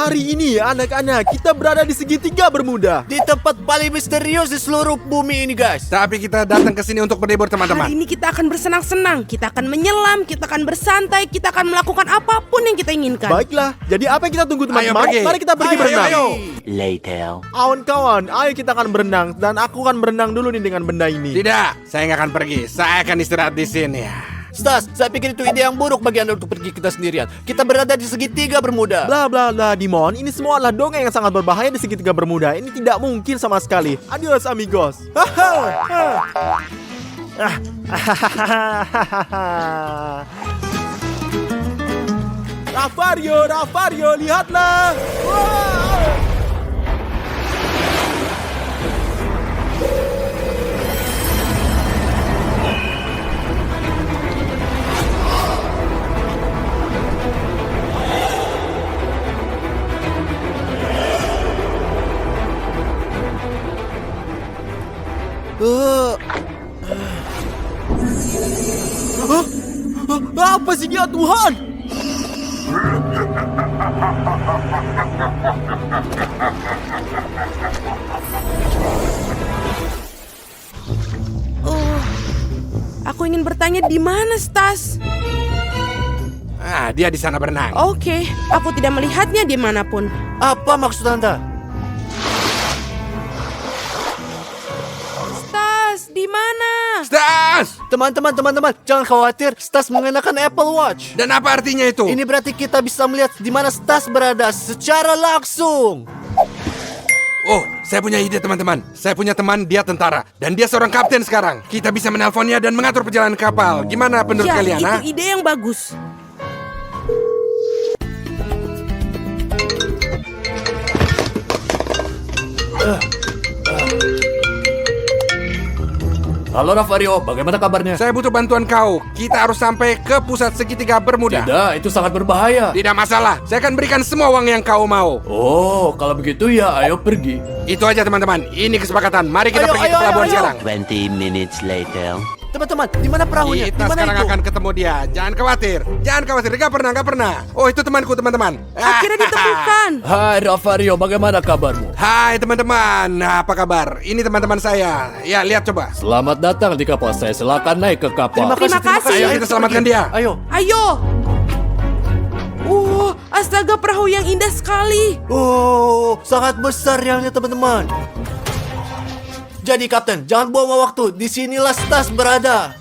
Hari ini anak-anak kita berada di segitiga Bermuda. Di tempat paling misterius di seluruh bumi ini, guys. Tapi kita datang ke sini untuk berlibur, teman-teman. Hari ini kita akan bersenang-senang, kita akan menyelam, kita akan bersantai, kita akan melakukan apapun yang kita inginkan. Baiklah, jadi apa yang kita tunggu Ayo teman-teman? pergi. Mari kita pergi Ayo, berenang. ayo. Later. Kawan-kawan, ayo kita akan berenang dan aku akan berenang dulu nih dengan benda ini. Tidak, saya nggak akan pergi. Saya akan istirahat di sini. Stas, saya pikir itu ide yang buruk bagi Anda untuk pergi kita sendirian. Kita berada di segitiga Bermuda. Bla bla bla, Dimon, ini semua adalah dongeng yang sangat berbahaya di segitiga Bermuda. Ini tidak mungkin sama sekali. Adios amigos. Rafario, lihatlah. Wow. Apa sih ya Tuhan? Aku ingin bertanya di mana Stas? Dia di sana berenang. Oke, aku tidak melihatnya dimanapun. Apa maksud Anda? Stas, di mana? Stas! Teman-teman, jangan khawatir. Stas mengenakan Apple Watch. Dan apa artinya itu? Ini berarti kita bisa melihat di mana Stas berada secara langsung. Oh, saya punya ide, teman-teman. Saya punya teman, dia tentara. Dan dia seorang kapten sekarang. Kita bisa menelponnya dan mengatur perjalanan kapal. Gimana menurut Ya, kalian, itu ha? ide yang bagus. Halo Rafario, bagaimana kabarnya? Saya butuh bantuan kau. Kita harus sampai ke pusat segitiga Bermuda. Tidak, itu sangat berbahaya. Tidak masalah. Saya akan berikan semua uang yang kau mau. Oh, kalau begitu ya ayo pergi. Itu aja, teman-teman. Ini kesepakatan. Mari kita Ayo, pergi ke ayo, pelabuhan ayo. sekarang. 20 minutes later. Teman-teman, di mana perahunya? Di Kita mana sekarang itu? akan ketemu dia. Jangan khawatir. Gak pernah. Oh, itu temanku, teman-teman. Akhirnya ditemukan. Hai Rafario, bagaimana kabarmu? Hai, teman-teman. Apa kabar? Ini teman-teman saya. Ya, lihat coba. Selamat datang di kapal saya. Silakan naik ke kapal. Terima kasih. Ayo kita selamatkan dia. Ayo. Ayo. Astaga, perahu yang indah sekali. Oh, sangat besar realnya teman-teman. Jadi Kapten, jangan buang waktu. Disinilah Stas berada.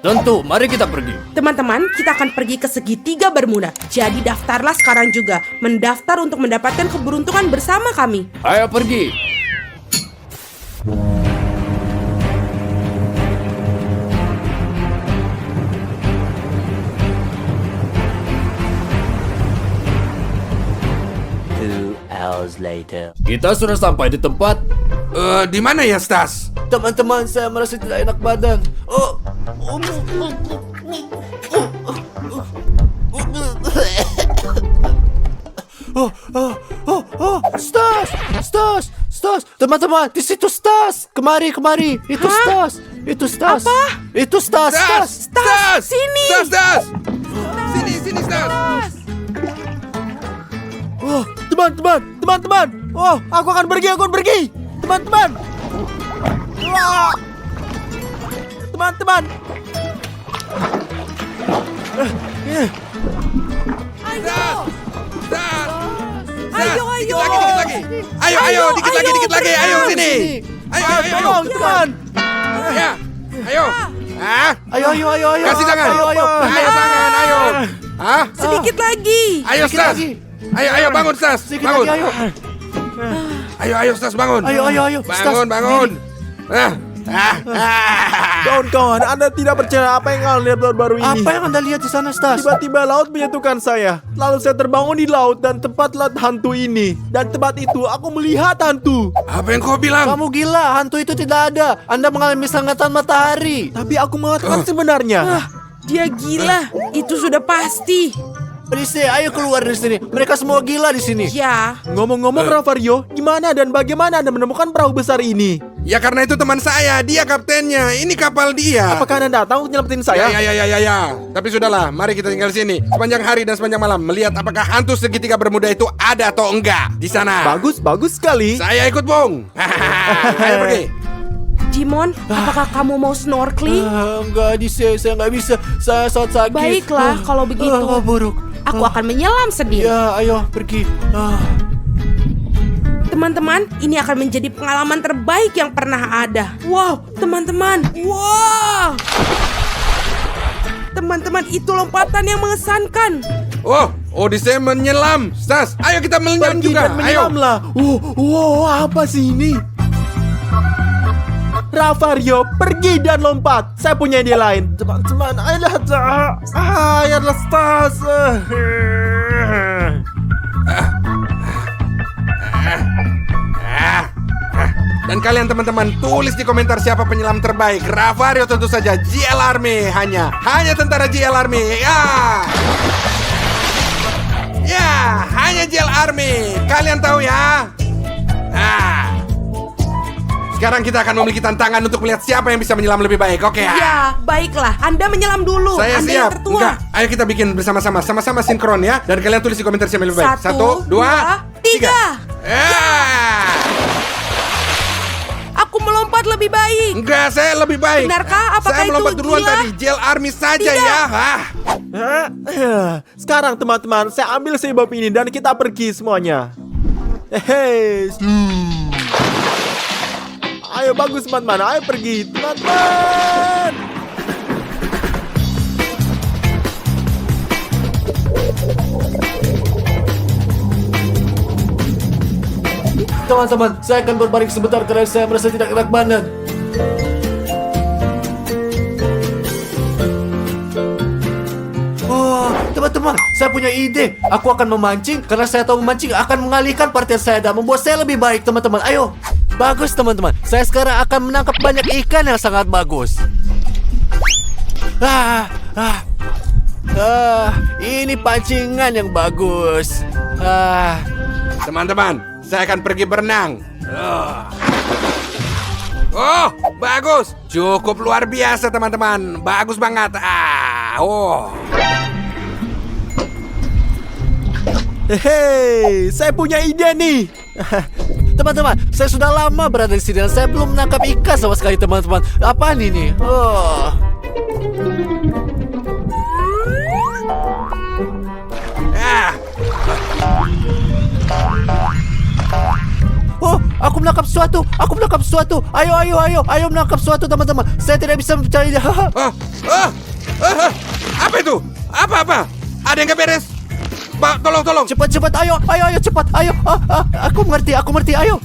Tentu, mari kita pergi. Teman-teman, kita akan pergi ke segitiga Bermuda. Jadi daftarlah sekarang juga. Mendaftar untuk mendapatkan keberuntungan bersama kami. Ayo pergi. Hours later. Kita sudah sampai di tempat. Di mana ya, Stas? Teman-teman, saya merasa tidak enak badan. Stas. Teman-teman, di situ Stas. Kemari. Itu Hah? Itu Stas. Apa? Itu Stas. Stas, sini. Stas! Sini, Stas! Oh, teman-teman. Oh, aku akan pergi. Teman-teman. Wah. Teman-teman. Ayo. Stas! Ayo. Dikit lagi. Ayo, dikit lagi. Ayo, sini. Ayo. Tolong, teman. Ya. Ayo. Ayo. Kasih tangan. Ayo. Ayo, tangan, ayo. Sedikit lagi. Ayo, Stas. lagi. Ayo, bangun, Stas. Sedikit Bangun. lagi, ayo. Ayo, Stas, bangun. Ayo. Stas, Bangun. Kawan-kawan, Anda tidak percaya apa yang kalian lihat baru-baru ini. Apa yang Anda lihat di sana, Stas? Tiba-tiba laut menyatukan saya. Lalu saya terbangun di laut dan tempatlah hantu ini. Dan tempat itu aku melihat hantu. Apa yang kau bilang? Kamu gila, hantu itu tidak ada. Anda mengalami sengatan matahari. Tapi aku mengatakan sebenarnya. Dia gila. Itu sudah pasti. Odyssey, ayo keluar dari sini. Mereka semua gila di sini. Ya, Ngomong-ngomong Ravario, gimana dan bagaimana Anda menemukan perahu besar ini? Ya karena itu teman saya, dia kaptennya. Ini kapal dia. Apakah Anda datang untuk nyelamatin saya? Ya. Tapi sudahlah, mari kita tinggal di sini sepanjang hari dan sepanjang malam melihat apakah hantu segitiga bermuda itu ada atau enggak di sana. Bagus sekali. Saya ikut, Bung. Ayo pergi. Jimon, apakah kamu mau snorkeling? Enggak, Odyssey, saya nggak bisa. Saya sangat sakit. Baiklah, kalau begitu. Buruk. Aku akan menyelam sendiri. Ya, ayo pergi. Teman-teman, ini akan menjadi pengalaman terbaik yang pernah ada. Wow, teman-teman. Wow. Teman-teman, itu lompatan yang mengesankan. Oh, Odyssey menyelam. Stas, ayo kita menyelam Pergi juga. dan menyelamlah. Wow, apa sih ini? Ravario, pergi dan lompat. Saya punya ide lain. Teman-teman, ayolah. Ayolah, Stas. Dan kalian teman-teman tulis di komentar siapa penyelam terbaik. Ravario tentu saja. GL Army hanya tentara GL Army. Ya, hanya GL Army. Kalian tahu ya? Sekarang kita akan memiliki tantangan untuk melihat siapa yang bisa menyelam lebih baik. Oke? Ya, baiklah. Anda menyelam dulu. Saya Anda siap. yang tertua. Enggak, ayo kita bikin bersama-sama. Sama-sama sinkron ya. Dan kalian tulis di komentar siapa yang lebih baik. 1, 2, 3. Aku melompat lebih baik. Enggak, saya lebih baik. Benarkah? Apakah saya melompat itu duluan gila? tadi. GL Army saja Tidak. ya. Sekarang teman-teman, saya ambil sebab ini dan kita pergi semuanya. Hei. Ayo bagus teman-teman, ayo pergi teman-teman. Teman-teman, saya akan berbaring sebentar karena saya merasa tidak enak badan. Teman-teman, saya punya ide. Aku akan memancing karena saya tahu memancing akan mengalihkan perhatian saya dan membuat saya lebih baik, teman-teman. Ayo. Bagus, teman-teman. Saya sekarang akan menangkap banyak ikan yang sangat bagus. Ini pancingan yang bagus. Teman-teman, saya akan pergi berenang. Oh, bagus. Cukup luar biasa, teman-teman. Bagus banget. Hei, saya punya ide nih. Teman-teman, saya sudah lama berada di sini dan saya belum menangkap ikan sama sekali, teman-teman. Apaan ini? Oh, aku menangkap sesuatu. Ayo menangkap sesuatu, teman-teman. Saya tidak bisa percaya. Apa itu? Apa? Ada yang gak beres? Tolong. Cepat, ayo, cepat, ayo. Aku mengerti, ayo.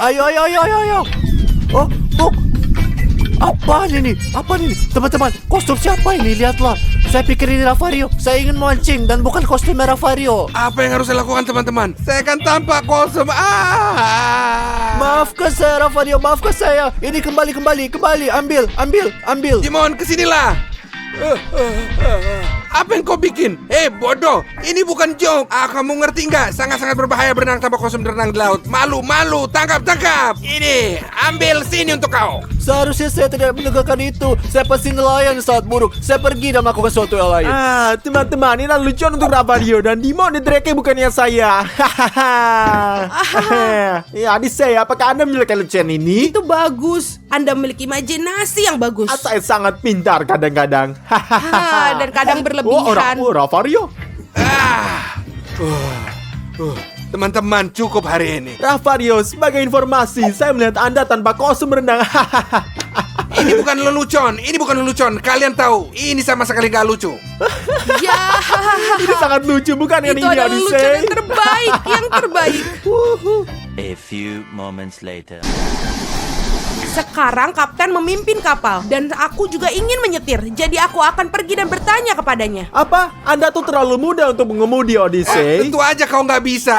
Ayo. Oh, Apaan ini? Teman-teman, kostum siapa ini? Lihatlah. Saya pikir ini Ravario. Saya ingin mancing dan bukan kostum Ravario. Apa yang harus saya lakukan, teman-teman? Saya akan tampak kostum. Maafkan saya, Ravario. Maafkan saya. Ini kembali. Ambil. Jimon, kesinilah. Apa yang kau bikin? Bodoh. Ini bukan joke. Kamu ngerti nggak? Sangat-sangat berbahaya berenang tanpa kostum berenang di laut. Malu. Tangkap. Ini, ambil sini untuk kau. Seharusnya saya tidak menegakkan itu. Saya pasti nelayan saat buruk. Saya pergi dan melakukan sesuatu yang lain. Teman-teman, ini lucuan untuk Ravario dan Dimon Drake bukannya saya. Ya, Odyssey, apakah Anda menyukai lucuan ini? Itu bagus. Anda memiliki imajinasi yang bagus. Saya sangat pintar kadang-kadang. Dan kadang berlebihan. Ravario. Teman-teman, cukup hari ini. Ravario, sebagai informasi, saya melihat Anda tanpa kostum renang. Ini bukan lelucon. Kalian tahu, ini sama sekali gak lucu. Ya, Ini sangat lucu, bukan kan itu ini, adalah lucu Odyssey? yang terbaik. A few moments later. Sekarang kapten memimpin kapal dan aku juga ingin menyetir. Jadi aku akan pergi dan bertanya kepadanya. Apa? Anda tuh terlalu muda untuk mengemudi Odyssey. Tentu aja kau nggak bisa.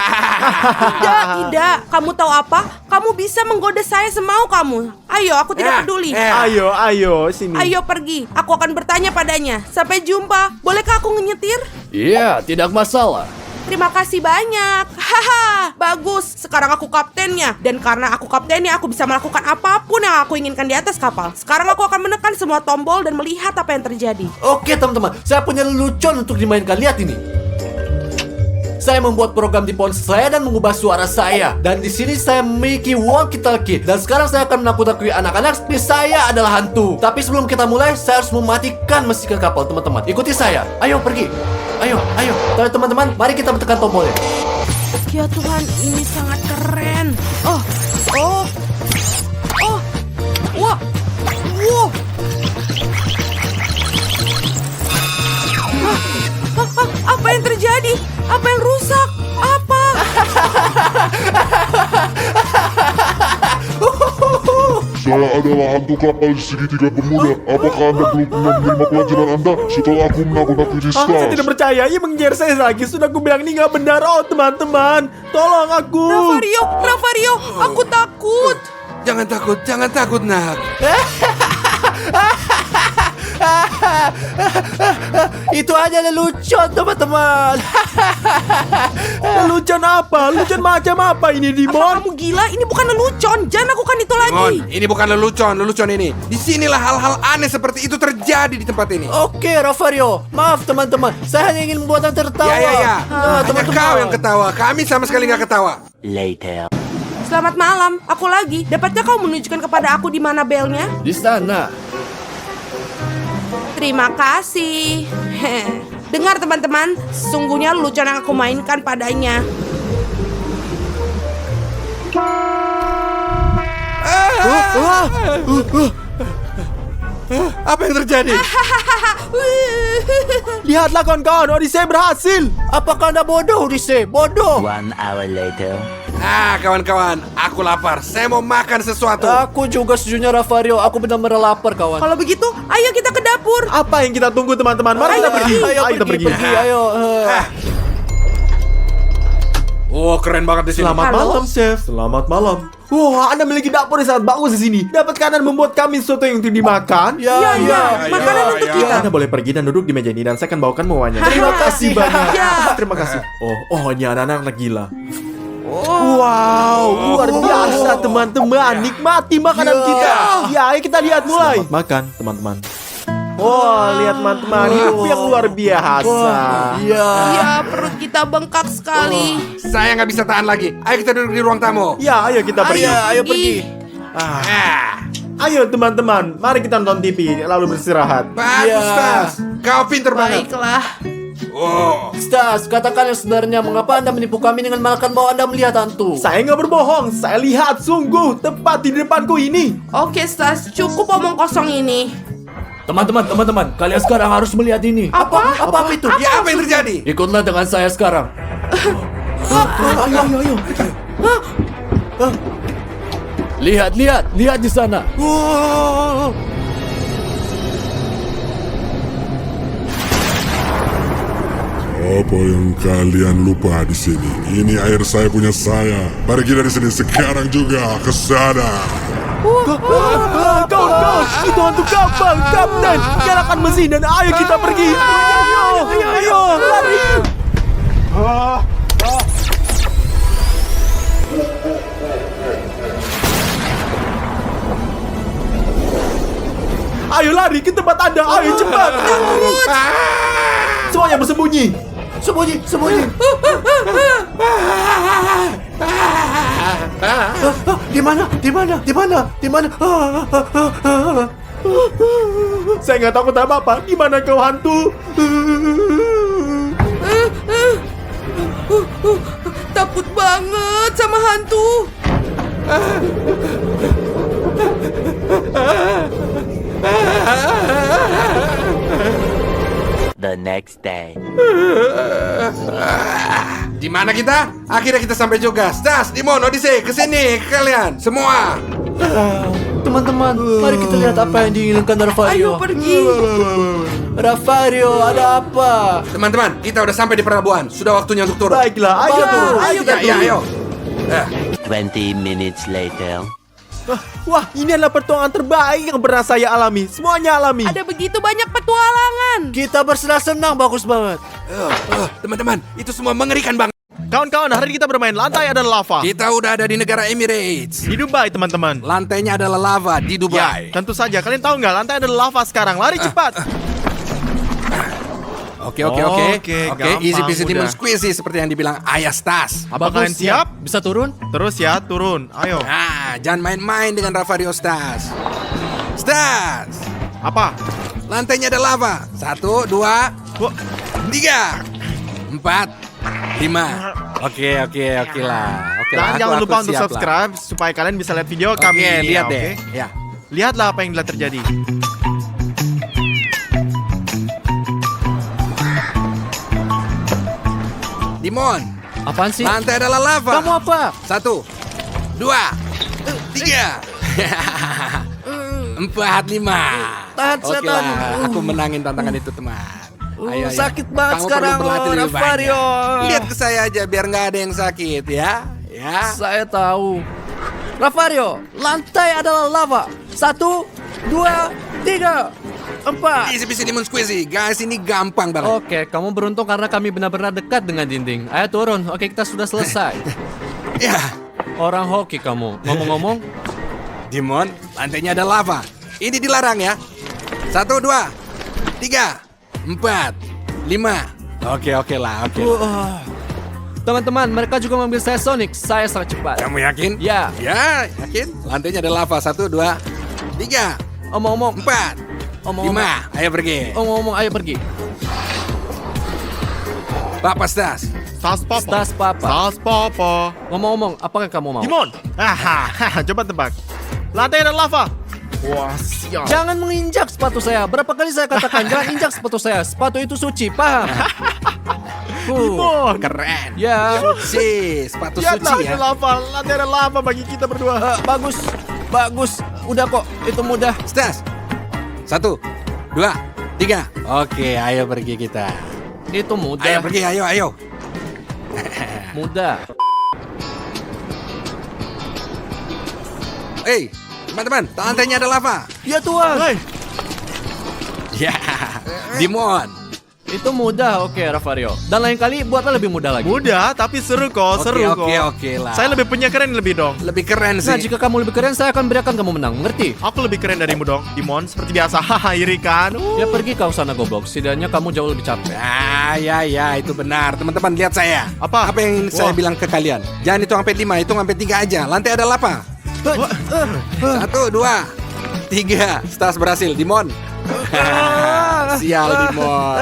Tidak. Kamu tahu apa? Kamu bisa menggoda saya semau kamu. Ayo, aku tidak peduli. Ayo, sini. Ayo pergi. Aku akan bertanya padanya. Sampai jumpa. Bolehkah aku nyetir? Iya, tidak masalah. Terima kasih banyak. Haha, bagus. Sekarang aku kaptennya. Dan karena aku kaptennya, aku bisa melakukan apapun yang aku inginkan di atas kapal. Sekarang aku akan menekan semua tombol dan melihat apa yang terjadi. Oke teman-teman, saya punya lelucon untuk dimainkan. Lihat ini. Saya membuat program di ponsel saya dan mengubah suara saya. Dan di sini saya memiliki walkie-talkie. Dan sekarang saya akan menakut-nakuti anak-anak seperti saya adalah hantu. Tapi sebelum kita mulai, saya harus mematikan mesin kapal, teman-teman. Ikuti saya. Ayo pergi. Ayo. Teman-teman, mari kita tekan tombolnya. Ya Tuhan, ini sangat keren. Wah. Apa yang terjadi? Apa yang rusak? Apa? Saya adalah hantu kapal segitiga Bermuda. Apakah Anda belum pernah menerima pelajaran Anda setelah aku menakut-nakuti Saya Stars? tidak percaya. Ia mengejar saya lagi. Sudah aku bilang ini nggak benar. Oh teman-teman, tolong aku. Ravario, aku takut. Jangan takut nak. Itu aja lelucon, teman-teman. Lelucon apa? Lelucon macam apa ini, Apa Dimon? kamu gila? Ini bukan lelucon. Jangan lakukan itu lagi. Mon, ini bukan lelucon ini. Disinilah hal-hal aneh seperti itu terjadi di tempat ini. Oke, Ravario. Maaf, teman-teman. Saya hanya ingin membuat Anda tertawa. Ya. Nah, Hanya kau yang ketawa. Kami sama sekali nggak ketawa. Later. Selamat malam. Aku lagi. Dapatkah kau menunjukkan kepada aku di mana belnya? Di sana. Terima kasih. Dengar teman-teman, sesungguhnya lelucon yang aku mainkan padanya. Apa yang terjadi? Lihatlah kawan-kawan, Odyssey berhasil. Apakah Anda bodoh, Odyssey? Bodoh. 1 hour later. Kawan-kawan, aku lapar. Saya mau makan sesuatu. Aku juga sejujurnya, Ravario. Aku benar-benar lapar, kawan. Kalau begitu, ayo kita ke dapur. Apa yang kita tunggu teman-teman? Mari kita pergi. Ayo kita pergi. Ayo. Oh, keren banget di sini. Selamat Halo? malam, Chef. Selamat malam. Wah, Anda memiliki dapur yang sangat bagus di sini. Dapatkah Anda membuat kami sesuatu yang untuk dimakan? Ya, makanan untuk kita. Anda boleh pergi dan duduk di meja ini dan saya akan bawakan mewahnya. Terima kasih banyak. Ya. Terima kasih. Oh, ini anak-anak gila. Wow, luar biasa teman-teman. Nikmati makanan kita. Ya, ayo kita lihat mulai. Selamat makan, teman-teman. Wah, lihat teman-teman, hidup yang luar biasa. Iya. Ya, perut kita bengkak sekali. Saya nggak bisa tahan lagi. Ayo kita duduk di ruang tamu. Ya, ayo kita pergi. Ayo pergi. Ayo teman-teman, mari kita nonton TV lalu beristirahat. Bagus, Iya. Tas. Kau pinter banget. Baiklah. Oh. Stas, katakan yang sebenarnya. Mengapa Anda menipu kami dengan mengatakan bahwa Anda melihat hantu? Saya nggak berbohong, saya lihat sungguh tepat di depanku ini. Oke, Stas, cukup omong kosong ini. Teman-teman, kalian sekarang harus melihat ini. Apa? Apa itu? Ya, apa yang terjadi? Ikutlah dengan saya sekarang. Ayo. Lihat di sana. Apa yang kalian lupa di sini? Ini air saya punya saya. Pergi dari sini sekarang juga ke sana. Kawan-kawan, itu hantu kapal, kapten. Nyalakan mesin dan ayo kita pergi. Ayo, lari. Ayo lari ke tempat Anda, ayo cepat. Semuanya bersembunyi. Sembunyi. Di mana? Saya nggak takut apa-apa. Di mana kau hantu? Takut banget sama hantu. The next day. Di mana kita? Akhirnya kita sampai juga. Stas, Dimon, Odyssey, kesini kalian semua. Teman-teman, mari kita lihat apa yang diinginkan Rafario. Ayo pergi. Rafario, ada apa? Teman-teman, kita udah sampai di pelabuhan. Sudah waktunya untuk turun. Baiklah, ayo turun. Ayo Ya, ya, ayo. 20 minutes later. Wah, ini adalah pertuangan terbaik yang pernah saya alami. Semuanya alami. Ada begitu banyak petualangan. Kita bersenang-senang, bagus banget. Teman-teman, itu semua mengerikan banget. Kawan-kawan, hari ini kita bermain lantai adalah lava. Kita udah ada di negara Emirates. Di Dubai, teman-teman. Lantainya adalah lava di Dubai. Tentu saja, kalian tahu nggak lantai adalah lava sekarang. Lari cepat. Oke, Oke, gampang, easy peasy mudah. lemon squeezy seperti yang dibilang Ayah Stas. Apa kalian siap? Bisa turun? Terus ya, turun. Ayo. Ah, jangan main-main dengan Rafario Stas. Stas, Apa? lantainya ada lava. 1, 2, Wah, 3, 4, 5. Oke lah. Oke lah. dan jangan aku lupa untuk siap lah. subscribe supaya kalian bisa lihat video Oke, kami ini. lihat ya, deh. oke? Ya. Lihatlah apa yang telah terjadi. Dimon, Apaan sih? lantai adalah lava. Kamu apa? 1, 2, 3, 4, 5. Tahan, Oke setan. lah, aku menangin tantangan itu, teman. Ayo, ayo. sakit banget Kamu sekarang, perlu berlatih lebih Rafario. banyak. Lihat ke saya aja biar nggak ada yang sakit ya. Ya. Saya tahu. Rafario, lantai adalah lava. 1, 2, 3, 4. Easy peasy lemon squeezy. Guys, ini gampang banget. Oke, kamu beruntung karena kami benar-benar dekat dengan dinding. Ayo turun. Oke, kita sudah selesai. Ya. Orang hoki kamu. Ngomong-ngomong, Dimon, lantainya ada lava. Ini dilarang ya. 1, 2, 3, 4, 5. Oke lah. teman-teman, mereka juga mengambil saya Sonic. Saya sangat cepat. Kamu yakin? Ya. Ya, yakin? Lantainya ada lava. 1, 2, 3, Omong-omong, 4, 5. Ayo pergi. Omong-omong, ayo pergi. Papa Stas. Stas Papa. Stas Papa. Stas Papa. Ngomong-ngomong, apakah kamu mau? Dimon. Coba tebak. Lantai ada lava. Wah, siap. Jangan menginjak sepatu saya. Berapa kali saya katakan jangan injak sepatu saya. Sepatu itu suci, paham? Dimon. Keren. Ya, Si, sepatu Lihatlah, suci ada ya. lava. Lantai ada lava bagi kita berdua. bagus. Udah kok, itu mudah. Stas. 1, 2, 3. Oke, ayo pergi kita. Itu Ayo mudah. pergi, ayo. Mudah. Hei, teman-teman, lantainya ada lava. Ya Tuhan. Hei, Ya, Dimon. Itu mudah, oke Rafario. Dan lain kali buatlah lebih mudah lagi. mudah tapi seru kok, seru kok. Oke lah. Saya lebih punya keren lebih dong. lebih keren Nah, sih. jika kamu lebih keren, saya akan berikan kamu menang. Mengerti? Aku lebih keren darimu dong, Dimon. Seperti biasa, haha, iri kan? Ya pergi kau sana goblok. Setidaknya kamu jauh lebih capek. Ya, itu benar. Teman-teman, lihat saya. Apa? Apa yang saya bilang ke kalian? Jangan hitung sampai 5, hitung sampai 3 aja. Lantai ada lava. 1, 2, 3. Stas berhasil, Dimon. Sial, Dimon.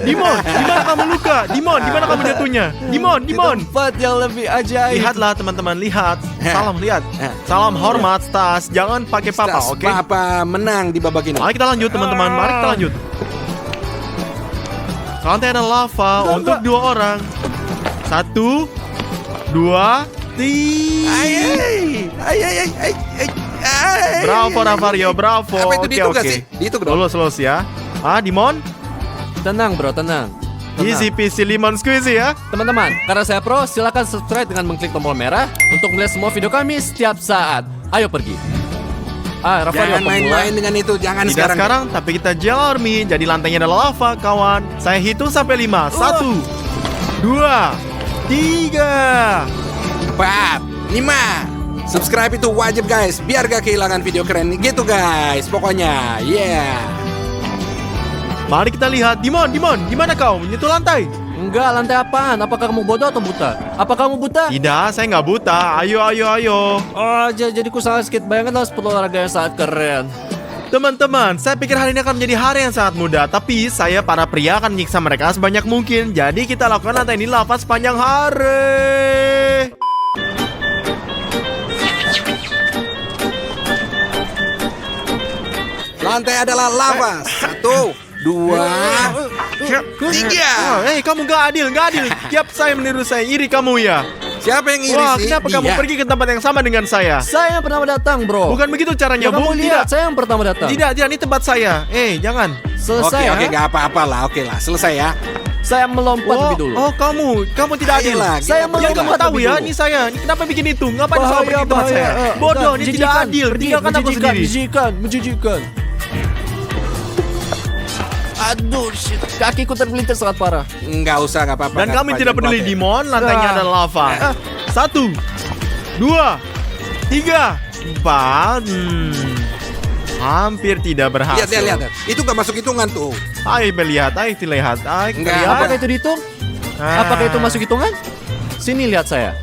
Dimon, di mana kamu luka? Dimon, di mana kamu jatuhnya? Dimon. Di tempat yang lebih ajaib. Lihatlah teman-teman, lihat. Salam, lihat. Salam hormat, Stas. Jangan pakai papa, Stas, oke? Papa menang di babak ini. Mari kita lanjut teman-teman, mari kita lanjut. Lantai ada lava untuk 2 orang. 1, 2, 3. Bravo Rafario, bravo. Apa itu Oke, dihitung gak oke. sih? Dihitung dong. Lulus ya. Dimon, Tenang bro, tenang. easy peasy lemon squeezy ya. Teman-teman, karena saya pro, silakan subscribe dengan mengklik tombol merah untuk melihat semua video kami setiap saat. Ayo pergi. Rafario, Jangan main-main dengan itu, jangan Tidak sekarang. sekarang, tapi kita Gel Army. Jadi lantainya adalah lava, kawan. Saya hitung sampai 5. 1, 2, 3. 4, 5. Subscribe itu wajib guys, biar gak kehilangan video keren gitu guys. Pokoknya, yeah. Mari kita lihat. Dimon, di mana kau? Menyentuh lantai. Enggak, lantai apaan? Apakah kamu bodoh atau buta? Apa kamu buta? Tidak, saya nggak buta. Ayo. Oh, jadi ku sangat sedikit. Bayangkan sepatu olahraga yang sangat keren. Teman-teman, saya pikir hari ini akan menjadi hari yang sangat mudah. Tapi saya para pria akan menyiksa mereka sebanyak mungkin. Jadi kita lakukan lantai ini lava sepanjang hari. Lantai adalah lava. 1, 2, 3. Hei, kamu nggak adil. Tiap saya meniru saya, iri kamu ya. Siapa yang iri Wah, sih? kenapa kamu Dia. pergi ke tempat yang sama dengan saya? Saya yang pertama datang, bro. Bukan begitu caranya, Ya, kamu Bung. lihat, Tidak. saya yang pertama datang. Tidak, ini tempat saya. Jangan. Selesai Oke, ya. nggak apa-apa lah. Oke lah, selesai ya. Saya melompat lebih dulu. Kamu tidak adil. Ayolah, Saya kita Ya pergi kamu lah. tahu lebih ya, dulu. ini saya. Ini kenapa bikin itu? Ngapain selalu Bahaya, pergi ke tempat bahaya. saya? Bodoh, ini tidak Menjijikan. adil. Pergi, Tinggalkan aku menjijikan, sendiri. menjijikan. Aduh, shit. Kakiku tergelincir sangat parah. Nggak usah, nggak apa-apa. Dan nggak kami apa-apa, tidak jangan peduli, khawatir. Dimon. Lantainya Ah. ada lava. 1, 2, 3, 4. Hampir tidak berhasil. Lihat. Itu nggak masuk hitungan tuh. Ayo melihat, ayo lihat. Ayo Enggak, lihat. Apakah itu dihitung? Apakah itu masuk hitungan? Sini lihat saya.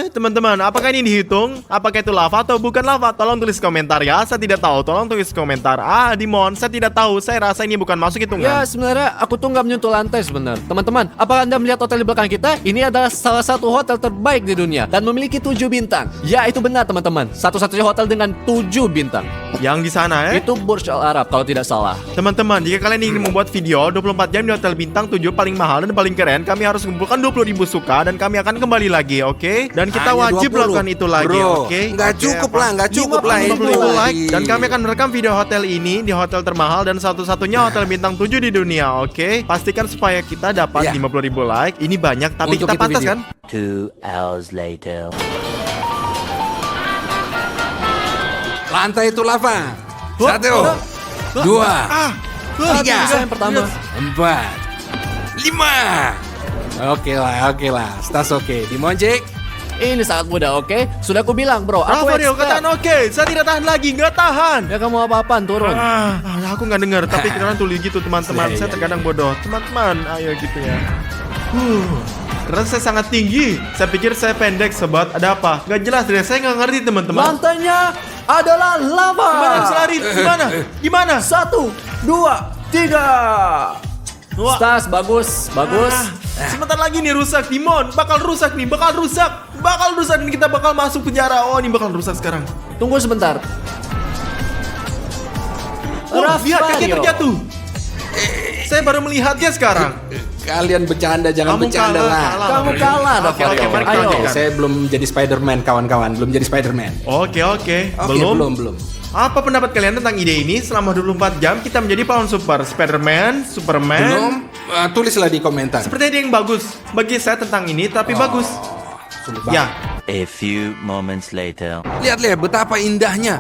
Teman-teman, apakah ini dihitung? Apakah itu lava atau bukan lava? Tolong tulis komentar ya. Saya tidak tahu. Tolong tulis komentar. Dimon, saya tidak tahu. Saya rasa ini bukan masuk Ya, hitungan. sebenarnya aku tuh nggak menyentuh lantai sebenarnya. Teman-teman, apakah Anda melihat hotel di belakang kita? Ini adalah salah satu hotel terbaik di dunia dan memiliki 7 bintang. Ya, itu benar teman-teman. Satu-satunya hotel dengan 7 bintang. Yang di sana Itu Burj Al Arab kalau tidak salah. Teman-teman, jika kalian ingin membuat video 24 jam di hotel bintang 7 paling mahal dan paling keren, kami harus mengumpulkan 20.000 suka dan kami akan kembali lagi, oke? Dan kita Hanya wajib 20. melakukan itu lagi, Bro, oke? nggak Oke, cukup apa? lah, nggak cukup lah. 50.000 itu like. Dan lagi. kami akan merekam video hotel ini di hotel termahal dan satu-satunya hotel bintang 7 di dunia, oke? Pastikan supaya kita dapat Iya. 50.000 like. Ini banyak, tapi Untuk kita itu pantas video. kan? 2 hours later. Lantai itu lava. 1, 2, 3, Saya yang pertama. 4, 5. Oke lah. Stas oke. Dimonjek. Ini sangat mudah, oke? Sudah aku bilang, bro. Aku Rafario, expert. katakan oke. Saya tidak tahan lagi, nggak tahan. Ya kamu apa-apaan turun. Aku nggak dengar, tapi kalian tulis gitu teman-teman. Iya, Saya terkadang bodoh. Teman-teman, ayo gitu ya. Karena saya sangat tinggi. Saya pikir saya pendek, sobat. Ada apa? Nggak jelas deh. Saya nggak ngerti, teman-teman. Lantainya adalah lava. Gimana bisa lari? Gimana? 1, 2, 3. Wah. Stas, bagus. Sebentar lagi nih rusak, Dimon. Bakal rusak nih, bakal rusak dan kita bakal masuk penjara. Oh, ini bakal rusak sekarang. Tunggu sebentar. Wah, lihat kaki Rafario. terjatuh. Saya baru melihatnya sekarang. Kalian bercanda, jangan Kamu bercanda kalah, lah. kalah. Kamu kalah, Oke, Rafario. mari kita Ayo. lanjutkan. Saya belum jadi Spider-Man, kawan-kawan. Belum jadi Spider-Man. Oke. Oke, Belum. belum. Apa pendapat kalian tentang ide ini? Selama 24 jam kita menjadi pahlawan super. Spider-Man, Superman. Belum. Tulislah di komentar. Seperti ada yang bagus bagi saya tentang ini, tapi bagus. Sulit banget. Ya, A few moments later. Lihat betapa indahnya.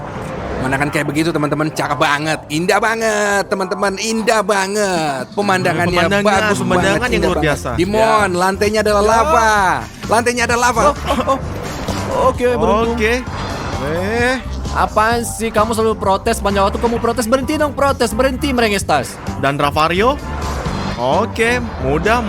Mana kan kayak begitu teman-teman, cakep banget, indah banget teman-teman, indah banget. Pemandangannya bagus pemandangan banget, yang indah luar banget. biasa. Dimon, lantainya adalah lava. Lantainya ada lava. Oke, beruntung. oke. Apaan sih kamu selalu protes? Panjang waktu kamu protes, berhenti dong protes, berhenti merengek Stas. Dan Rafario? Oke, mudah.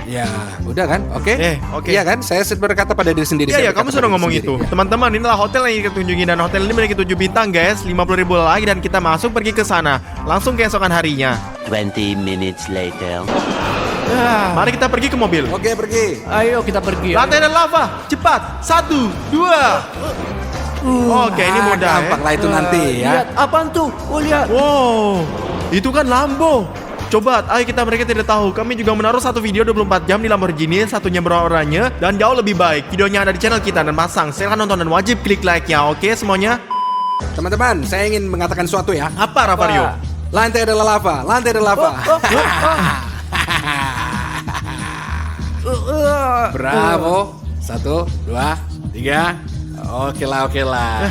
Ya, udah kan? Oke. Oke. Iya kan? Saya berkata pada diri sendiri. Iya, saya kamu berkata sudah pada ngomong diri itu. sendiri. Teman-teman, inilah hotel yang kita tunjuki dan hotel ini memiliki 7 bintang, guys. 50.000 lagi dan kita masuk pergi ke sana. Langsung keesokan harinya. 20 minutes later. Mari kita pergi ke mobil. Oke, pergi. Ayo kita pergi. Lantai dan lava, cepat. 1, 2. Oke, ini mudah ya. Gampang lah itu nanti ya. Lihat, apaan tuh? Oh, lihat. Wow, itu kan Lambo. Coba, mereka tidak tahu. Kami juga menaruh satu video 24 jam di Lamborghini, satunya berwarna dan jauh lebih baik. Videonya ada di channel kita dan pasang. Silahkan nonton dan wajib klik like-nya, oke semuanya? Teman-teman, saya ingin mengatakan sesuatu ya. Apa, Rafario? Lantai adalah lava. Lantai adalah lava. Bravo. 1, 2, 3. Oke lah.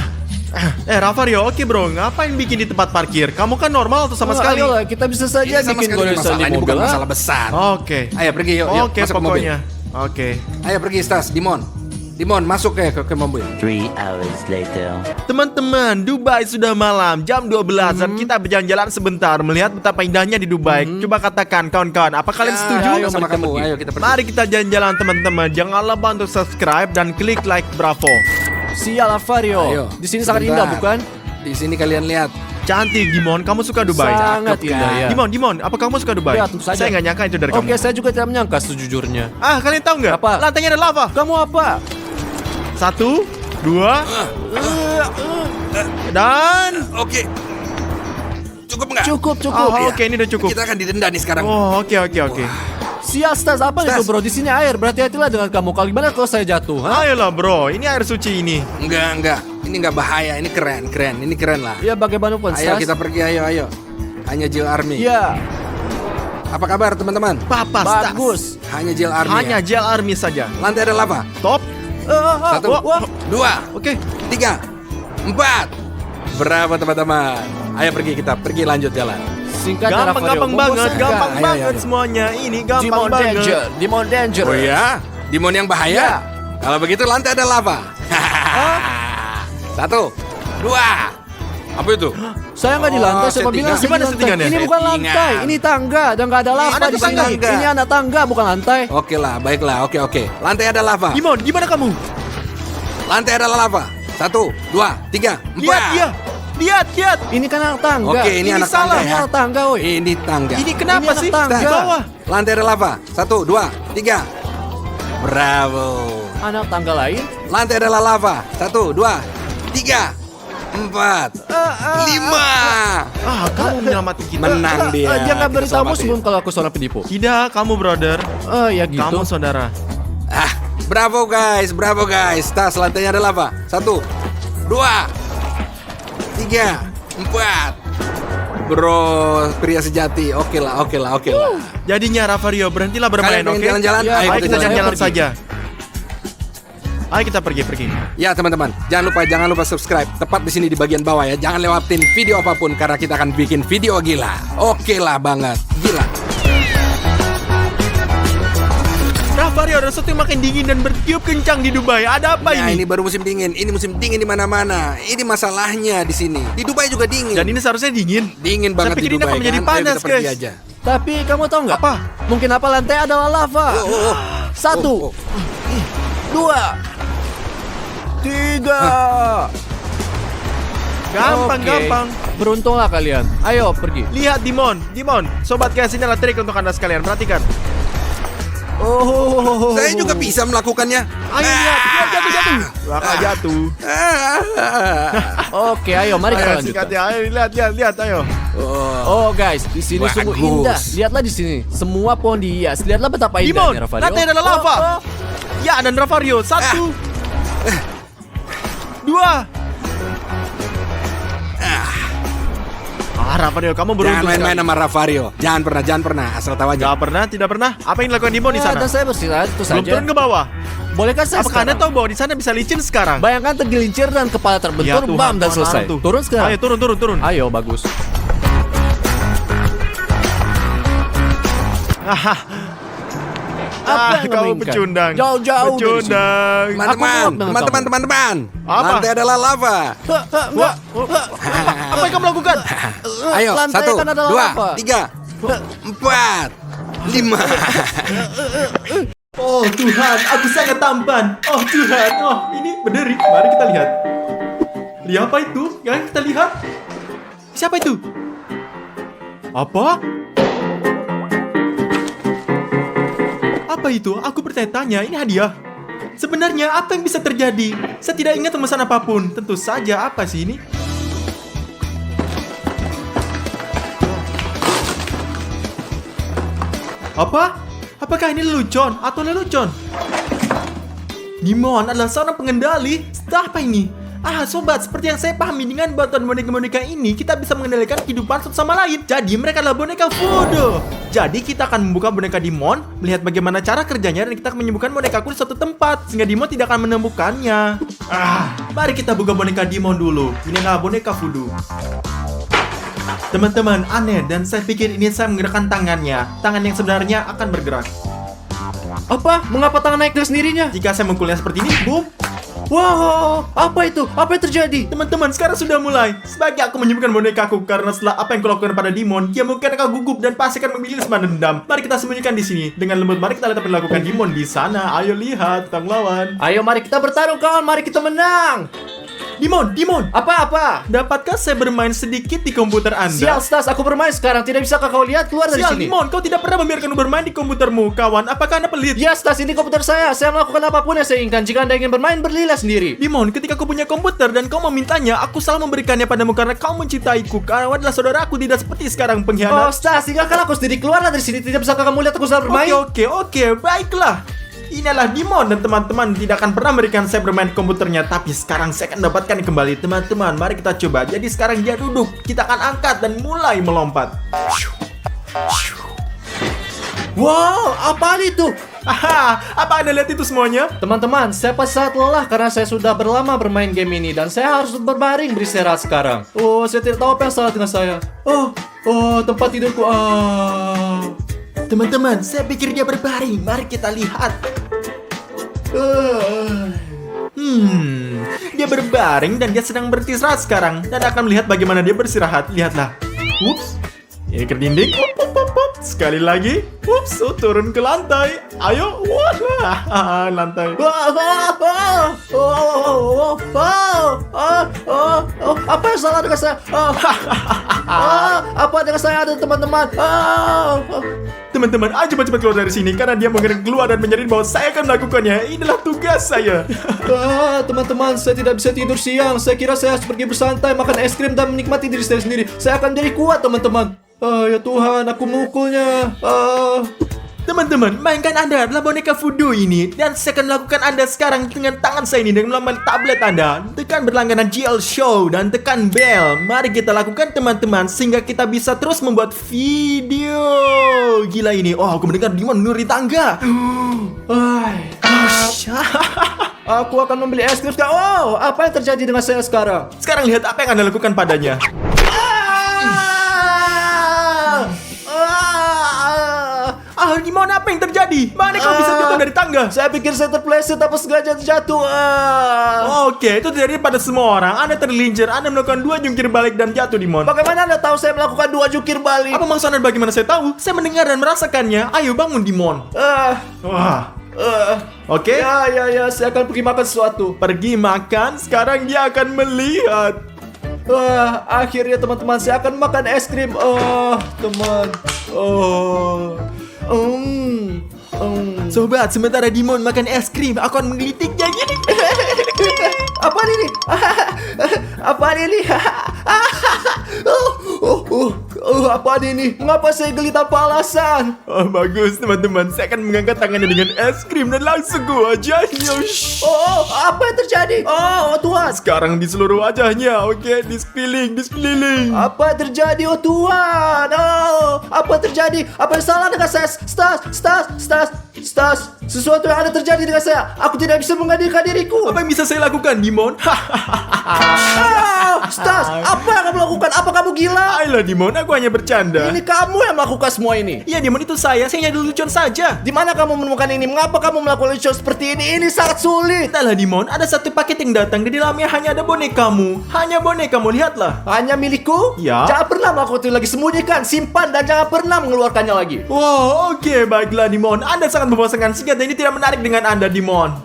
Rafario, oke bro, ngapain bikin di tempat parkir? Kamu kan normal atau sama sekali? Ayolah, kita bisa saja Ini sama bikin sekali goresan masalah, di ini bukan mobil. masalah besar. Oke. Ayo pergi yuk. Oke, Masuk ke mobil. pokoknya. Oke. Ayo pergi Stas, Dimon masuk ke mobil. 3 hours later. Teman-teman, Dubai sudah malam, jam 12 dan kita berjalan-jalan sebentar melihat betapa indahnya di Dubai. Coba katakan kawan-kawan, apa kalian setuju? Ayo sama kamu. Ayo kita pergi. Mari kita jalan-jalan teman-teman. Jangan lupa untuk subscribe dan klik like Bravo. Sial, Rafario. Ayo. Di sini sangat Sebentar. indah, bukan? Di sini kalian lihat. Cantik, Dimon. Kamu suka Dubai? Sangat Cakep, indah kan? ya. Dimon, apa kamu suka Dubai? Ya, tentu saja. Saya nggak nyangka itu dari Oke, kamu. saya juga tidak menyangka sejujurnya. Kalian tahu nggak? Apa? Lantainya ada lava. Kamu apa? 1, 2, dan... Oke. Cukup nggak? Cukup. Oh, oke, ini udah cukup. Kita akan didenda nih sekarang. Oh, oke. Sial, Stas, apa itu bro? Di sini air, berhati-hatilah dengan kamu. Kalau gimana kalau saya jatuh? Ha? Ayolah bro, ini air suci ini. Enggak. Ini enggak bahaya, ini keren. Ini keren lah. Ya bagaimanapun, Ayo Stas. kita pergi, ayo. Hanya Jill Army. Ya, Apa kabar teman-teman? Papa Stas. bagus. Hanya Jill Army. Hanya ya? Jail Army saja. Lantai ada lava. Top. Satu, dua, Oke. tiga, empat. Berapa teman-teman? Ayo pergi lanjut jalan. Singkatnya Gampang banget, gampang Ayo, banget ayo. semuanya. Ini gampang Demon banget. Danger, Demon Danger. Oh ya? Demon yang bahaya? Kalau begitu lantai ada lava. Satu, dua. Apa itu? Saya nggak di lantai, saya settingan. bilang saya Gimana di lantai. settingannya? Ini bukan Settingan. lantai, ini tangga dan nggak ada lava Ada di sini. tangga. Ini anak tangga, bukan lantai. Oke lah, baiklah. Oke. Lantai ada lava. Dimon, gimana kamu? Lantai ada lava. Satu, dua, tiga, Lihat empat. dia. Lihat. Ini kan anak tangga. Oke, ini anak salah. tangga Ini ya. anak tangga, woi. Ini tangga. Ini kenapa Ini anak sih? tangga. Di bawah. Lantai ada lava. Satu, dua, tiga. Bravo. Anak tangga lain. Lantai adalah lava. Satu, dua, tiga, empat, lima. Kamu menyelamatkan kita. Menang dia. Dia nggak Kita beritahu selamatin. sebelum kalau aku seorang penipu. Tidak, kamu brother. Ya gitu. Kamu saudara. Bravo guys. Tas lantainya ada lava. Satu, dua, tiga, empat. Bro, pria sejati. Oke lah. Jadinya Ravario, berhentilah bermain, Kalian pengen oke? jalan-jalan? Ya, Ayo Ayo kita kita jalan. jalan-jalan saja. Ayo kita pergi. Ya teman-teman, jangan lupa subscribe. Tepat di sini di bagian bawah ya. Jangan lewatin video apapun karena kita akan bikin video gila. Oke lah banget, gila. Ravario, ada sesuatu yang makin dingin dan bertiup kencang di Dubai. Ada apa Nah, ini? ini baru musim dingin. Ini musim dingin di mana-mana. Ini masalahnya di sini. Di Dubai juga dingin. Dan ini seharusnya dingin. Dingin banget pikir di ini Dubai. akan menjadi kan? Ayo panas, kita pergi guys. aja. Tapi kamu tahu nggak? Apa? Mungkin apa lantai adalah lava. Satu, dua, tiga. Gampang. Oke. Beruntunglah kalian. Ayo pergi. Lihat Dimon, sobat guys, ini adalah trik untuk anda sekalian. Perhatikan. Saya juga bisa melakukannya. Ayo lihat jatuh. Bakal jatuh. Oke, ayo mari kita Ayo lanjutkan. singkatnya, ayo lihat, ayo. Oh guys, di sini sungguh Bagus. indah. Lihatlah di sini, semua pohon dihias. Lihatlah betapa Dimon, indahnya Ravario. lantai adalah lava. Ya, dan Ravario, satu, dua. Ravario, kamu Jangan beruntung main-main sekali. sama Ravario. Jangan pernah. Asal tahu aja. Tidak pernah. Apa yang dilakukan Dimon di Ya, sana? dan saya beristirahat itu Belum saja. turun ke bawah. Bolehkah saya Apakah anda sekarang? tahu bahwa di sana bisa licin sekarang? Bayangkan tergelincir dan kepala terbentur, Tuhan, bam dan Tuhan, selesai. tuh. Turun sekarang. Ayo turun. Ayo, bagus. Apa yang kamu menginginkan? pecundang. Jauh-jauh dari sini. Pecundang. Teman-teman. Lantai adalah lava. Wah, apa yang kamu lakukan? Ayo, Lantai satu, kan adalah dua, lava. tiga, empat, lima. Oh Tuhan, aku sangat tampan. Oh Tuhan, ini berdiri. Mari kita lihat. Lihat apa itu? Yang kita lihat? Siapa itu? Apa? Apa itu? Aku bertanya-tanya, ini hadiah. Sebenarnya apa yang bisa terjadi? Saya tidak ingat memesan apapun. Tentu saja, apa sih ini? Apa? Apakah ini lelucon atau lelucon? Dimon adalah seorang pengendali. Apa ini? Sobat, seperti yang saya pahami dengan bantuan boneka-boneka ini, kita bisa mengendalikan kehidupan satu sama lain. Jadi mereka adalah boneka voodoo. Jadi kita akan membuka boneka Dimon, melihat bagaimana cara kerjanya, dan kita akan menyembuhkan bonekaku di suatu tempat, sehingga Dimon tidak akan menemukannya. Mari kita buka boneka Dimon dulu. Ini adalah boneka voodoo. Teman-teman, aneh, dan saya pikir ini saya menggerakkan tangannya. Tangan yang sebenarnya akan bergerak. Apa? Mengapa tangan naik dengan sendirinya? Jika saya mengukulnya seperti ini, boom. Wow, apa itu? Apa yang terjadi? Teman-teman, sekarang sudah mulai. Sebagai aku menyembuhkan bonekaku, karena setelah apa yang kulakukan pada Dimon, dia mungkin akan gugup dan pasti akan memilih semua dendam. Mari kita sembunyikan di sini. Dengan lembut, mari kita lihat apa yang dilakukan Dimon di sana. Ayo lihat, tentang lawan. Ayo mari kita bertarung kawan, mari kita menang. Dimon. Apa? Dapatkah saya bermain sedikit di komputer Anda? Sial, Stas, aku bermain sekarang. Tidak bisa kau lihat? Keluar dari Sial, sini. Dimon, kau tidak pernah membiarkanku bermain di komputermu, kawan. Apakah Anda pelit? Ya, Stas, ini komputer saya. Saya melakukan apapun yang saya inginkan. Jika Anda ingin bermain, belilah sendiri. Dimon, ketika kau punya komputer dan kau memintanya, aku selalu memberikannya padamu karena kau mencintaiku. Kau adalah saudaraku, tidak seperti sekarang Oh, pengkhianat. Stas, tinggalkan aku sendiri. Keluarlah dari sini. Tidak bisa kamu lihat aku sedang bermain. Oke, baiklah. Inilah Dimon dan teman-teman tidak akan pernah memberikan saya bermain di komputernya. Tapi sekarang saya akan dapatkan kembali. Teman-teman, mari kita coba. Jadi sekarang dia duduk. Kita akan angkat dan mulai melompat. Wow, apa itu? Aha, apa Anda lihat itu semuanya? Teman-teman, saya pasti sangat lelah karena saya sudah berlama bermain game ini dan saya harus berbaring beristirahat sekarang. Oh, saya tidak tahu apa yang salah dengan saya. Oh, tempat tidurku. Teman-teman, saya pikir dia berbaring. Mari kita lihat. Dia berbaring dan dia sedang beristirahat sekarang. Dan akan melihat bagaimana dia beristirahat. Lihatlah. Ups. Ini ke dinding. Up. Sekali lagi. Ups. Turun ke lantai. Ayo. Wah. Lantai. Apa yang salah dengan saya? Apa dengan saya ada teman-teman? Teman-teman, ayo cepat-cepat keluar dari sini. Karena dia mungkin keluar dan menjadi bahwa saya akan melakukannya. Inilah tugas saya. Teman-teman, saya tidak bisa tidur siang. Saya kira saya harus pergi bersantai, makan es krim dan menikmati diri saya sendiri. Saya akan jadi kuat, teman-teman. Ya Tuhan, aku memukulnya. Teman-teman, mainkan Anda adalah boneka voodoo ini. Dan saya akan melakukan Anda sekarang dengan tangan saya ini dengan melalui tablet Anda. Tekan berlangganan GL Show dan tekan bell. Mari kita lakukan teman-teman sehingga kita bisa terus membuat video. Gila ini. Oh, aku mendengar Dimon menuruni tangga. Aku akan membeli es krim sekarang. Oh, apa yang terjadi dengan saya sekarang? Sekarang lihat apa yang Anda lakukan padanya. Dimon, apa yang terjadi? Mana kau bisa jatuh dari tangga? Saya pikir saya terpleset apa sengaja terjatuh. Oke, itu terjadi pada semua orang. Anda tergelincir, Anda melakukan 2 jungkir balik dan jatuh, Dimon. Bagaimana Anda tahu saya melakukan 2 jungkir balik? Apa maksud Anda bagaimana saya tahu? Saya mendengar dan merasakannya. Ayo bangun, Dimon. Oke. Ya, saya akan pergi makan sesuatu. Pergi makan, sekarang dia akan melihat. Akhirnya teman-teman, saya akan makan es krim. Teman. Sobat, sementara Dimon makan es krim, aku akan menggelitiknya gini. Apa ini? Apa ini? Apa ini? Mengapa saya geli tanpa alasan? Bagus teman-teman, saya akan mengangkat tangannya dengan es krim dan langsung ke wajahnya. Apa yang terjadi? Tuhan. Sekarang di seluruh wajahnya, oke, di sekeliling. Apa yang terjadi, Tuhan? Apa yang terjadi? Apa yang salah dengan saya? Stas, sesuatu yang ada terjadi dengan saya. Aku tidak bisa menghadirkan diriku. Apa yang bisa saya lakukan, Dimon? Stas, apa yang kamu lakukan? Apa kamu gila? Ayolah Dimon, aku hanya bercanda. Ini kamu yang melakukan semua ini. Iya Dimon, itu saya hanya lelucon saja. Di mana kamu menemukan ini? Mengapa kamu melakukan lucu seperti ini? Ini sangat sulit. Entahlah Dimon, ada satu paket yang datang. Di dalamnya hanya ada bonekamu. Hanya bonekamu, lihatlah. Hanya milikku? Ya. Jangan pernah melakukan itu lagi. Sembunyikan, simpan, dan jangan pernah mengeluarkannya lagi. Wow, oke, baiklah Dimon. Anda sangat membosankan, sehingga ini tidak menarik dengan Anda, Dimon.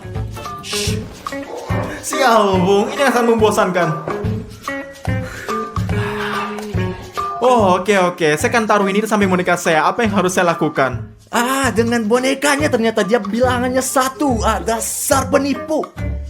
Sial, Bung, ini akan membosankan. Oke. Saya akan taruh ini di samping boneka saya. Apa yang harus saya lakukan? Dengan bonekanya ternyata dia bilangannya 1. Dasar penipu.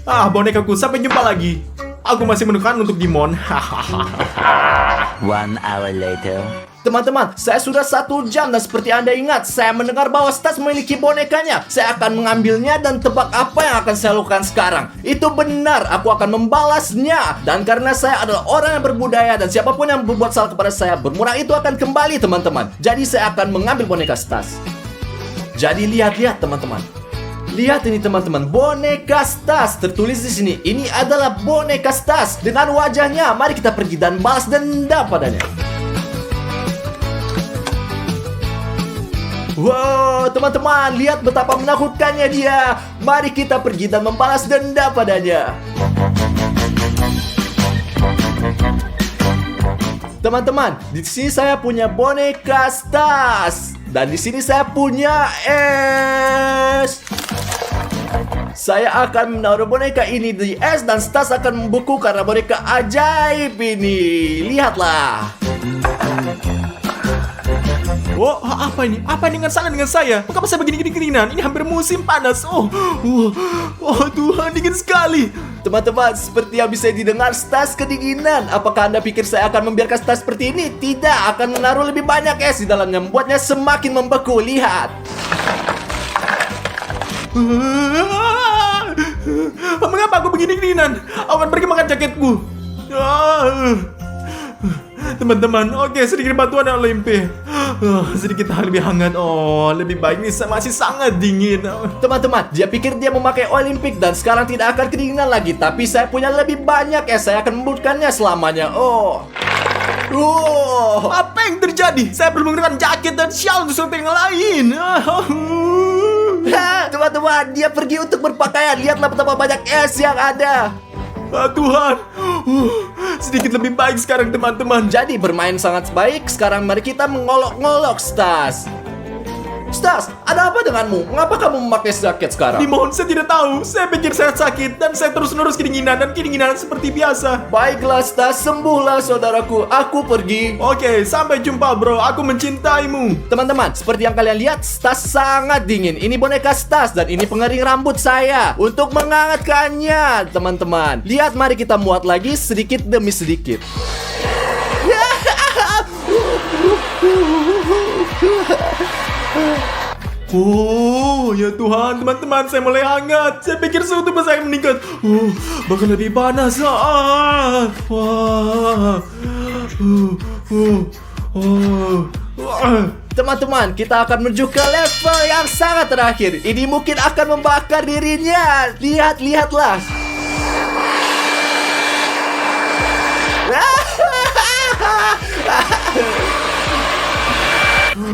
Bonekaku, sampai jumpa lagi. Aku masih menekan untuk Dimon. 1 hour later. Teman-teman, saya sudah 1 jam dan seperti Anda ingat, saya mendengar bahwa Stas memiliki bonekanya. Saya akan mengambilnya dan tebak apa yang akan saya lakukan sekarang. Itu benar, aku akan membalasnya. Dan karena saya adalah orang yang berbudaya dan siapapun yang berbuat salah kepada saya, bermurah itu akan kembali, teman-teman. Jadi saya akan mengambil boneka Stas. Jadi lihat-lihat, teman-teman. Lihat ini teman-teman, boneka Stas tertulis di sini. Ini adalah boneka Stas dengan wajahnya. Mari kita pergi dan balas dendam padanya. Wow, teman-teman, lihat betapa menakutkannya dia. Mari kita pergi dan membalas dendam padanya. Teman-teman, di sini saya punya boneka Stas dan di sini saya punya es. Saya akan menaruh boneka ini di es dan Stas akan membeku karena boneka ajaib ini. Lihatlah. Oh, apa ini? Apa ini dengan salah dengan saya? Mengapa saya begini kedinginan? Ini hampir musim panas. Oh, Tuhan, dingin sekali. Teman-teman, seperti yang bisa didengar, Stas kedinginan. Apakah Anda pikir saya akan membiarkan Stas seperti ini? Tidak, akan menaruh lebih banyak es di dalamnya, membuatnya semakin membeku. Lihat. Mengapa aku begini kedinginan? Aku akan pergi makan jaketku. Teman-teman, oke, sedikit bantuan Olimpi. Sedikit lebih hangat. Oh, lebih baik nih, masih sangat dingin. Teman-teman, dia pikir dia memakai Olimpik dan sekarang tidak akan kedinginan lagi. Tapi saya punya lebih banyak es, saya akan membutkannya selamanya. Apa yang terjadi? Saya perlu menggunakan jaket dan shawl untuk sesuatu yang lain. Teman-teman, dia pergi untuk berpakaian. Lihatlah betapa banyak es yang ada. Tuhan, sedikit lebih baik sekarang teman-teman. Jadi bermain sangat baik. Sekarang mari kita mengolok-ngolok Stas. Stas, ada apa denganmu? Mengapa kamu memakai jaket sekarang? Dimon, saya tidak tahu. Saya pikir saya sakit dan saya terus-menerus kedinginan dan kedinginan seperti biasa. Baiklah Stas, sembuhlah saudaraku. Aku pergi. Oke, sampai jumpa bro. Aku mencintaimu. Teman-teman, seperti yang kalian lihat, Stas sangat dingin. Ini boneka Stas dan ini pengering rambut saya untuk menghangatkannya, teman-teman. Lihat, mari kita muat lagi sedikit demi sedikit. Oh, ya Tuhan, teman-teman, saya mulai hangat. Saya pikir suhu tubuh saya meningkat. Bahkan lebih panas. Teman-teman, kita akan menuju ke level yang sangat terakhir. Ini mungkin akan membakar dirinya. Lihatlah.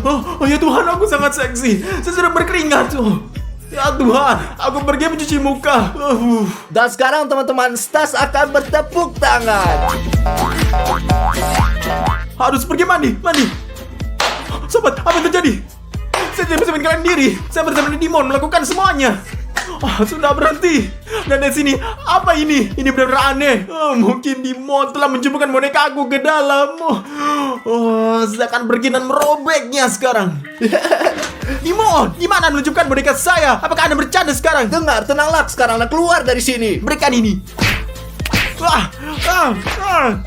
Oh ya Tuhan, aku sangat seksi. Saya sudah berkeringat. Ya Tuhan, aku pergi mencuci muka. Dan sekarang teman-teman, Stas akan bertepuk tangan. Harus pergi mandi. Sobat, apa yang terjadi? Saya tidak bisa mengendalikan diri. Saya bersama Dimon melakukan semuanya. Sudah berhenti. Dan di sini, apa ini? Ini benar-benar aneh. Mungkin Dimon telah menjumpukan boneka aku ke dalam. Saya akan pergi dan merobeknya sekarang. Dimon, di mana menunjukkan boneka saya? Apakah Anda bercanda sekarang? Dengar, tenanglah. Sekarang Anda keluar dari sini. Berikan ini.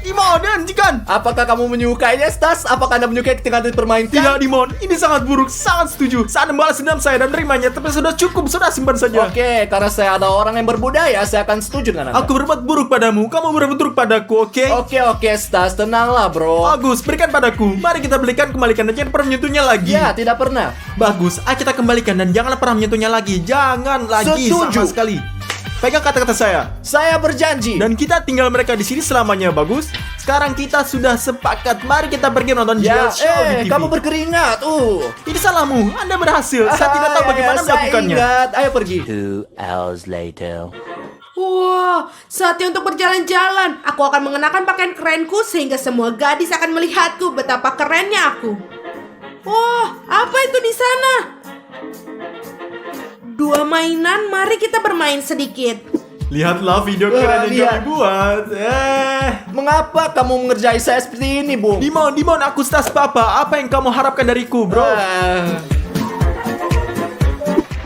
Dimon, hentikan. Apakah kamu menyukainya, Stas? Apakah Anda menyukai ketika Anda dipermainkan? Tidak, Dimon. Ini sangat buruk. Sangat setuju. Saat membalas dendam saya dan menerimanya, tapi sudah cukup. Sudah simpan saja. Oke, karena saya ada orang yang berbudaya, saya akan setuju dengan Anda. Aku berbuat buruk padamu. Kamu berbuat buruk padaku, oke? Oke, Stas. Tenanglah, bro. Bagus, berikan padaku. Mari kita belikan, kembalikan dan jangan pernah menyentuhnya lagi. Ya, tidak pernah. Bagus, ayo kita kembalikan dan janganlah pernah menyentuhnya lagi. Jangan lagi Setuju. sama sekali. Pegang kata-kata saya. Saya berjanji. Dan kita tinggal mereka di sini selamanya. Bagus. Sekarang kita sudah sepakat. Mari kita pergi nonton Ya, JL Show di TV. kamu berkeringat. Ini salahmu. Anda berhasil. Saya tidak tahu bagaimana melakukannya. Saya ingat. Ayo pergi. 2 hours later. Wah, saatnya untuk berjalan-jalan. Aku akan mengenakan pakaian kerenku sehingga semua gadis akan melihatku betapa kerennya aku. Wah, apa itu di sana? 2 mainan, mari kita bermain sedikit. Lihatlah video keren yang lihat. kami buat. Mengapa kamu mengerjai saya seperti ini, Bu? Dimon, aku Stas Papa. Apa yang kamu harapkan dariku, bro?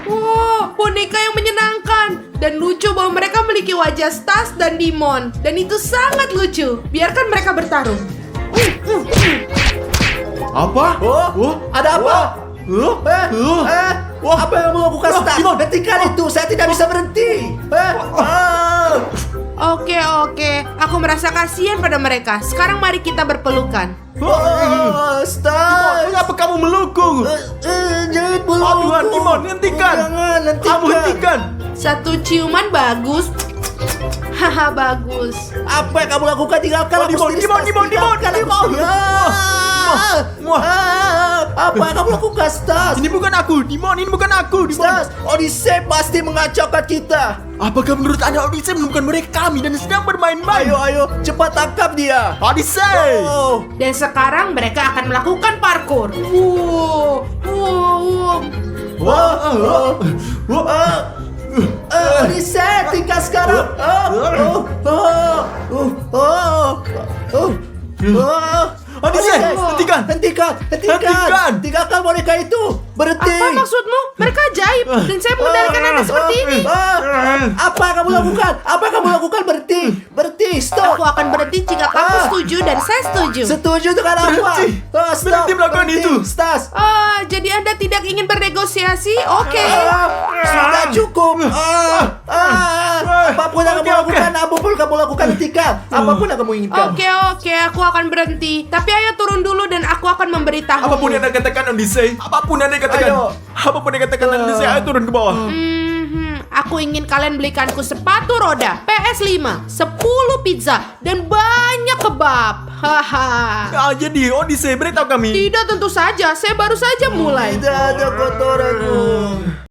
Wah, boneka yang menyenangkan. Dan lucu bahwa mereka memiliki wajah Stas dan Dimon. Dan itu sangat lucu. Biarkan mereka bertarung. Apa? Ada apa? Apa yang kamu lakukan, Stas? Dimon. Hentikan itu, saya tidak bisa berhenti. Oke. Aku merasa kasihan pada mereka. Sekarang mari kita berpelukan. Stas. Mengapa kamu melukku? Jangan peluk. Tuhan, Dimon, hentikan. Jangan, Kamu hentikan. Satu ciuman bagus. Haha, bagus. Apa yang kamu lakukan? Tinggalkan aku Dimon, sendiri, Dimon, Stas. Dimon, Tinggalkan aku Dimon. sendiri. Apa yang kamu lakukan, Stas? Ini bukan aku, Dimon. Ini bukan aku, Dimon. Stas, Odyssey pasti mengacaukan kita. Apakah menurut Anda Odyssey menemukan mereka kami dan sedang bermain-main? Ayo, cepat tangkap dia. Odyssey! Dan sekarang mereka akan melakukan parkour. Reset, tingkat sekarang. Odyssey, hentikan. Hentikan. Hentikan. Tinggalkan boneka itu. Berhenti. Apa maksudmu? Mereka ajaib dan saya mengendalikan Anda seperti ini. Apa yang kamu lakukan? Berhenti. Stop. Aku akan berhenti jika kamu setuju dan saya setuju. Setuju dengan apa? Berhenti. Stop. Berhenti melakukan itu. Stas. Jadi Anda tidak ingin bernegosiasi? Oke. Sudah cukup. Apapun yang kamu lakukan, apapun yang kamu lakukan, hentikan. Apapun yang kamu inginkan. Oke, aku akan berhenti. Tapi ayo turun dulu dan aku akan memberitahu. Apapun yang Anda katakan, Odyssey. Apapun yang Anda katakan. Ayo. Apapun yang katakan, Odyssey. Ayo turun ke bawah. Aku ingin kalian belikanku sepatu roda, PS5, 10 pizza, dan banyak kebab. Haha. Jadi, Odyssey, beritahu kami. Tidak, tentu saja. Saya baru saja mulai. Tidak ada kotoranmu.